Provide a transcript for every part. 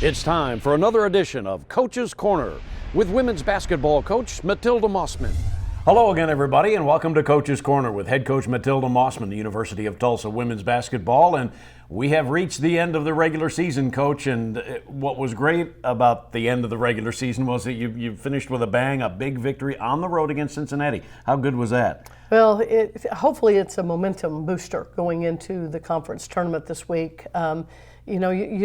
It's time for another edition of Coach's Corner with women's basketball coach Matilda Mossman. Hello again, everybody, and welcome to Coach's Corner with head coach Matilda Mossman, the University of Tulsa women's basketball. And we have reached the end of the regular season, Coach. And what was great about the end of the regular season was that you finished with a bang, a big victory on the road against Cincinnati. How good was that? Well, hopefully it's a momentum booster going into the conference tournament this week. You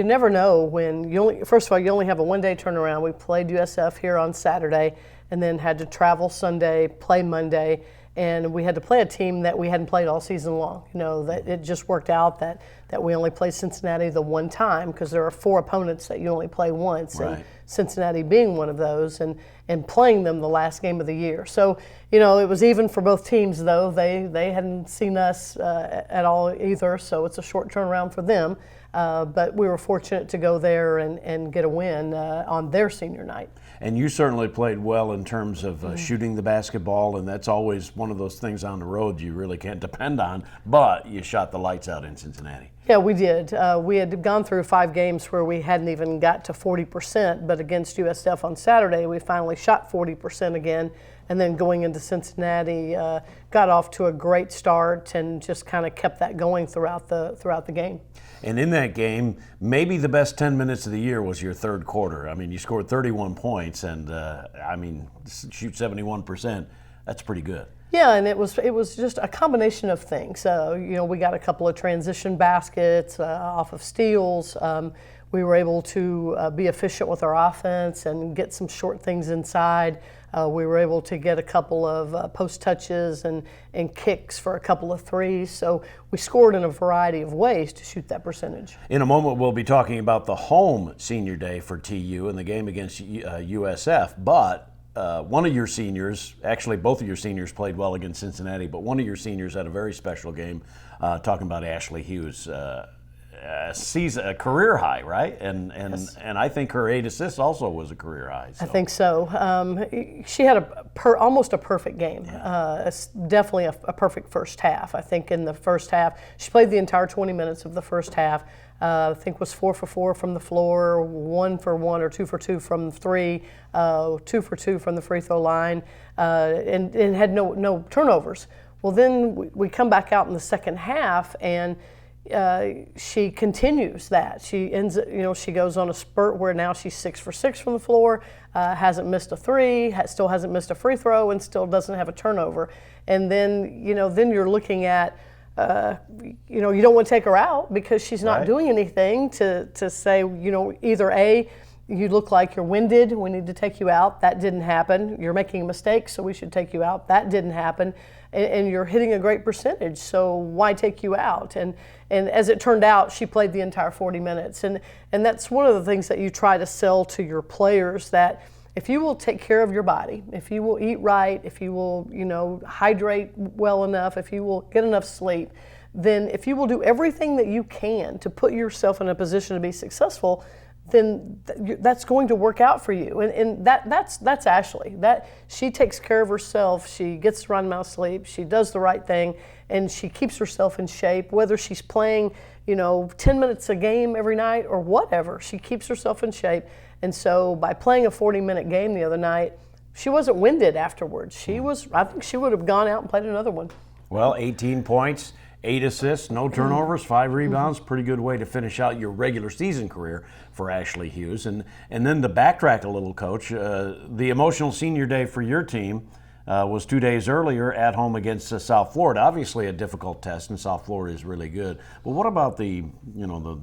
never know when first of all, you only have a one-day turnaround. We played USF here on Saturday and then had to travel Sunday, play Monday, and we had to play a team that we hadn't played all season long. That it just worked out that we only played Cincinnati the one time because there are 4 opponents that you only play once, right. And Cincinnati being one of those, and playing them the last game of the year. So, it was even for both teams, though. They hadn't seen us at all either, so it's a short turnaround for them. But we were fortunate to go there and get a win on their senior night. And you certainly played well in terms of shooting the basketball, and that's always one of those things on the road you really can't depend on, but you shot the lights out in Cincinnati. Yeah, we did. We had gone through 5 games where we hadn't even got to 40%, but against USF on Saturday, we finally shot 40% again. And then going into Cincinnati, got off to a great start and just kind of kept that going throughout the game. And in that game, maybe the best 10 minutes of the year was your third quarter. I mean, you scored 31 points and, shoot 71%. That's pretty good. Yeah, and it was just a combination of things. We got a couple of transition baskets off of steals. We were able to be efficient with our offense and get some short things inside. We were able to get a couple of post touches and kicks for a couple of threes. So we scored in a variety of ways to shoot that percentage. In a moment, we'll be talking about the home senior day for TU and the game against USF. But one of your seniors, actually both of your seniors played well against Cincinnati, but one of your seniors had a very special game, talking about Ashley Hughes. A career high, right? And Yes. and I think her 8 assists also was a career high. So. I think so. She had almost a perfect game. It's definitely a perfect first half. I think in the first half, she played the entire 20 minutes of the first half. I think was 4 for 4 from the floor, 1 for 1 or 2 for 2 from 3, 2 for 2 from the free throw line, and had no turnovers. Well, then we come back out in the second half and she continues that. She she goes on a spurt where now she's 6 for 6 from the floor, hasn't missed a 3, still hasn't missed a free throw, and still doesn't have a turnover. And then, then you're looking at, you don't want to take her out because she's not doing anything to say, either A, you look like you're winded, we need to take you out. That didn't happen. You're making a mistake, so we should take you out. That didn't happen. And you're hitting a great percentage, so why take you out? And as it turned out, she played the entire 40 minutes. And that's one of the things that you try to sell to your players, that if you will take care of your body, if you will eat right, if you will, hydrate well enough, if you will get enough sleep, then if you will do everything that you can to put yourself in a position to be successful, then that's going to work out for you. And that's Ashley. That she takes care of herself. She gets the right amount of sleep. She does the right thing, and she keeps herself in shape. Whether she's playing, 10 minutes a game every night or whatever, she keeps herself in shape. And so by playing a 40-minute game the other night, she wasn't winded afterwards. I think she would have gone out and played another one. Well, 18 points. 8 assists, no turnovers, 5 rebounds. Pretty good way to finish out your regular season career for Ashley Hughes. And then to backtrack a little, Coach, the emotional senior day for your team was 2 days earlier at home against South Florida. Obviously a difficult test, and South Florida is really good. But what about the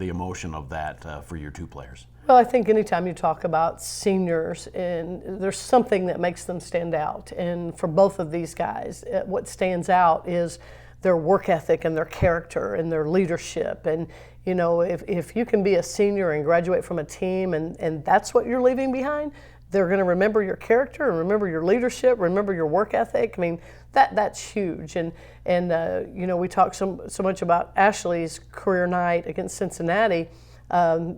emotion of that for your 2 players? Well, I think anytime you talk about seniors, and there's something that makes them stand out. And for both of these guys, what stands out is their work ethic and their character and their leadership. And if you can be a senior and graduate from a team and that's what you're leaving behind, they're going to remember your character and remember your leadership, remember your work ethic. I mean, that's huge. And we talk so much about Ashley's career night against Cincinnati.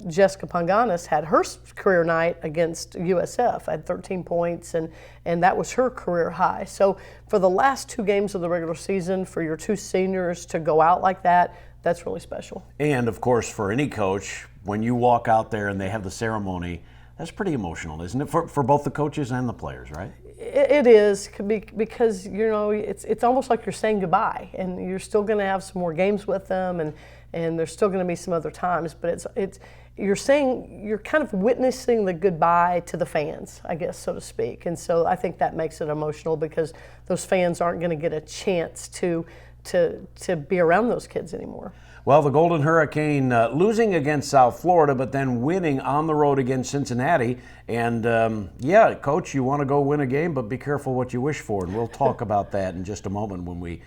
Jessica Ponganis had her career night against USF, had 13 points, and that was her career high. So for the last 2 games of the regular season, for your 2 seniors to go out like that, that's really special. And of course, for any coach, when you walk out there and they have the ceremony, that's pretty emotional, isn't it? For both the coaches and the players, right? It is, because it's almost like you're saying goodbye, and you're still going to have some more games with them, and there's still going to be some other times, but you're kind of witnessing the goodbye to the fans, I guess, so to speak. And so I think that makes it emotional, because those fans aren't going to get a chance to be around those kids anymore. Well, the Golden Hurricane losing against South Florida, but then winning on the road against Cincinnati. And yeah, Coach, you want to go win a game, but be careful what you wish for. And we'll talk about that in just a moment when we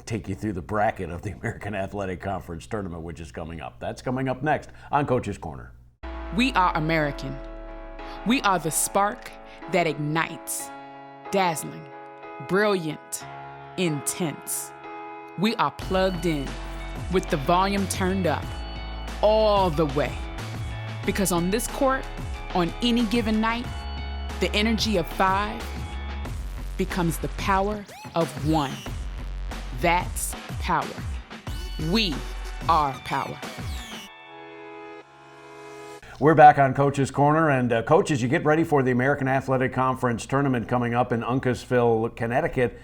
take you through the bracket of the American Athletic Conference tournament, which is coming up. That's coming up next on Coach's Corner. We are American. We are the spark that ignites, dazzling, brilliant, intense. We are plugged in, with the volume turned up, all the way. Because on this court, on any given night, the energy of 5 becomes the power of 1. That's power. We are power. We're back on Coach's Corner, and coaches, you get ready for the American Athletic Conference tournament coming up in Uncasville, Connecticut.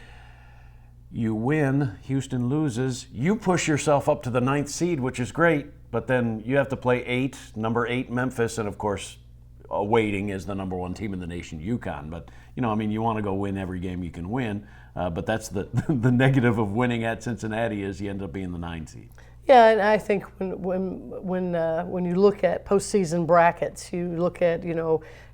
You win, Houston loses. You push yourself up to the 9th seed, which is great, but then you have to play number 8 Memphis, and of course, awaiting is the number 1 team in the nation, UConn. But, you want to go win every game you can win, but that's the negative of winning at Cincinnati is you end up being the 9 seed. Yeah, and I think when you look at postseason brackets, you look at,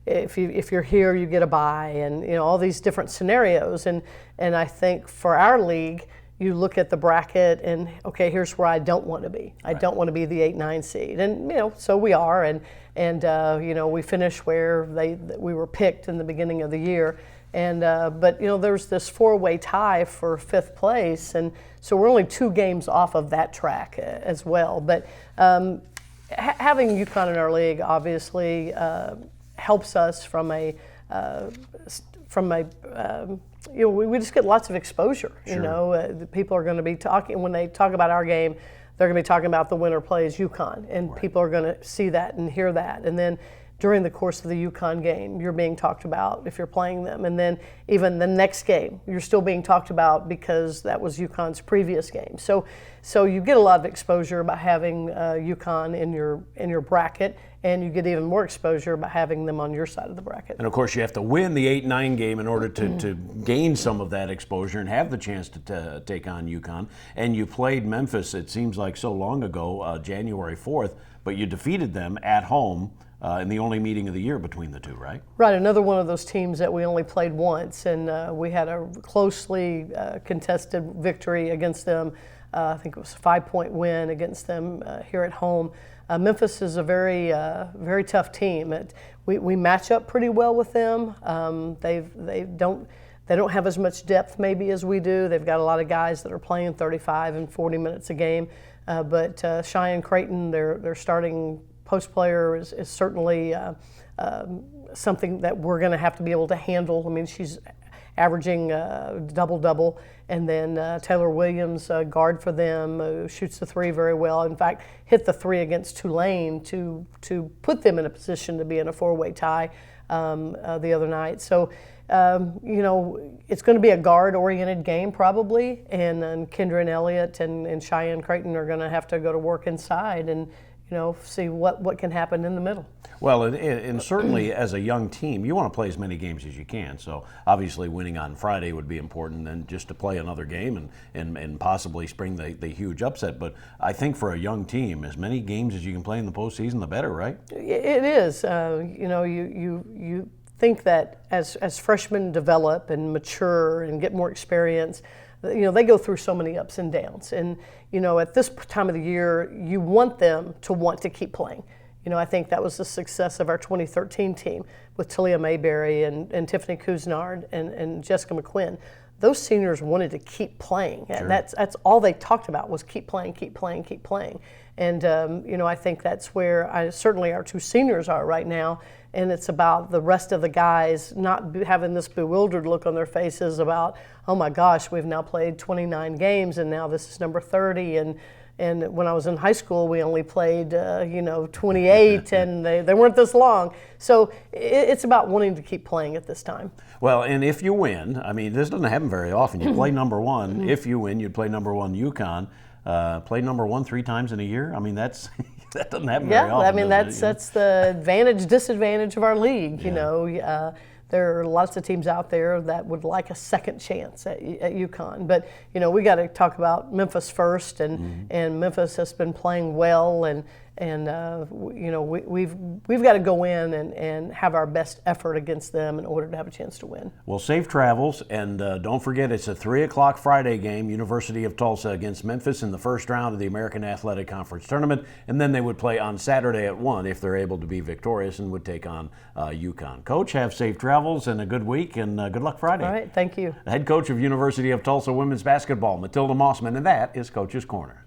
if you're here, you get a bye, and all these different scenarios. And I think for our league, you look at the bracket and, okay, here's where I don't want to be. I don't want to be the 8-9 seed, and so we are, and we finish where we were picked in the beginning of the year. And but there's this 4-way tie for 5th place, and so we're only 2 games off of that track as well. But having UConn in our league obviously helps us from a we just get lots of exposure. Sure. People are going to be talking when they talk about our game. They're going to be talking about the winner plays UConn, and right. People are going to see that and hear that, and then during the course of the UConn game, you're being talked about if you're playing them. And then even the next game, you're still being talked about because that was UConn's previous game. So you get a lot of exposure by having UConn in your bracket, and you get even more exposure by having them on your side of the bracket. And of course, you have to win the 8-9 game in order to gain some of that exposure and have the chance to take on UConn. And you played Memphis, it seems like so long ago, January 4th, but you defeated them at home. In the only meeting of the year between the two, right? Right, another one of those teams that we only played once, and we had a closely contested victory against them. I think it was a 5-point win against them here at home. Memphis is a very tough team. We match up pretty well with them. They don't have as much depth maybe as we do. They've got a lot of guys that are playing 35 and 40 minutes a game. But Cheyenne Creighton, their starting post player is certainly something that we're going to have to be able to handle. I mean, she's averaging double-double, and then Taylor Williams, guard for them, shoots the 3 very well. In fact, hit the 3 against Tulane to put them in a position to be in a 4-way tie the other night. So, it's going to be a guard-oriented game probably, and then Kendra and Elliott and Cheyenne Creighton are going to have to go to work inside and see what can happen in the middle. Well, and certainly as a young team, you want to play as many games as you can. So obviously winning on Friday would be important, and just to play another game and possibly spring the huge upset. But I think for a young team, as many games as you can play in the postseason, the better, right? It is. You think that as freshmen develop and mature and get more experience, they go through so many ups and downs. And, at this time of the year, you want them to want to keep playing. I think that was the success of our 2013 team with Talia Mayberry and Tiffany Kuznard and Jessica McQuinn. Those seniors wanted to keep playing. Sure. And that's all they talked about was keep playing, keep playing, keep playing. And, I think that's where certainly our 2 seniors are right now. And it's about the rest of the guys not having this bewildered look on their faces about, oh my gosh, we've now played 29 games and now this is number 30. And, And when I was in high school, we only played, 28, and they weren't this long. So it's about wanting to keep playing at this time. Well, and if you win, I mean, this doesn't happen very often. You play number one. If you win, you'd play number one UConn. Play number one 3 times in a year. I mean, that doesn't happen very often. Yeah, I mean, that's the disadvantage of our league. There are lots of teams out there that would like a second chance at UConn. But, we got to talk about Memphis first, and Memphis has been playing well, and we've got to go in and have our best effort against them in order to have a chance to win. Well, safe travels, and don't forget it's a 3 o'clock Friday game, University of Tulsa against Memphis in the first round of the American Athletic Conference Tournament, and then they would play on Saturday at 1 if they're able to be victorious and would take on UConn. Coach, have safe travels and a good week, and good luck Friday. All right, thank you. The head coach of University of Tulsa women's basketball, Matilda Mossman, and that is Coach's Corner.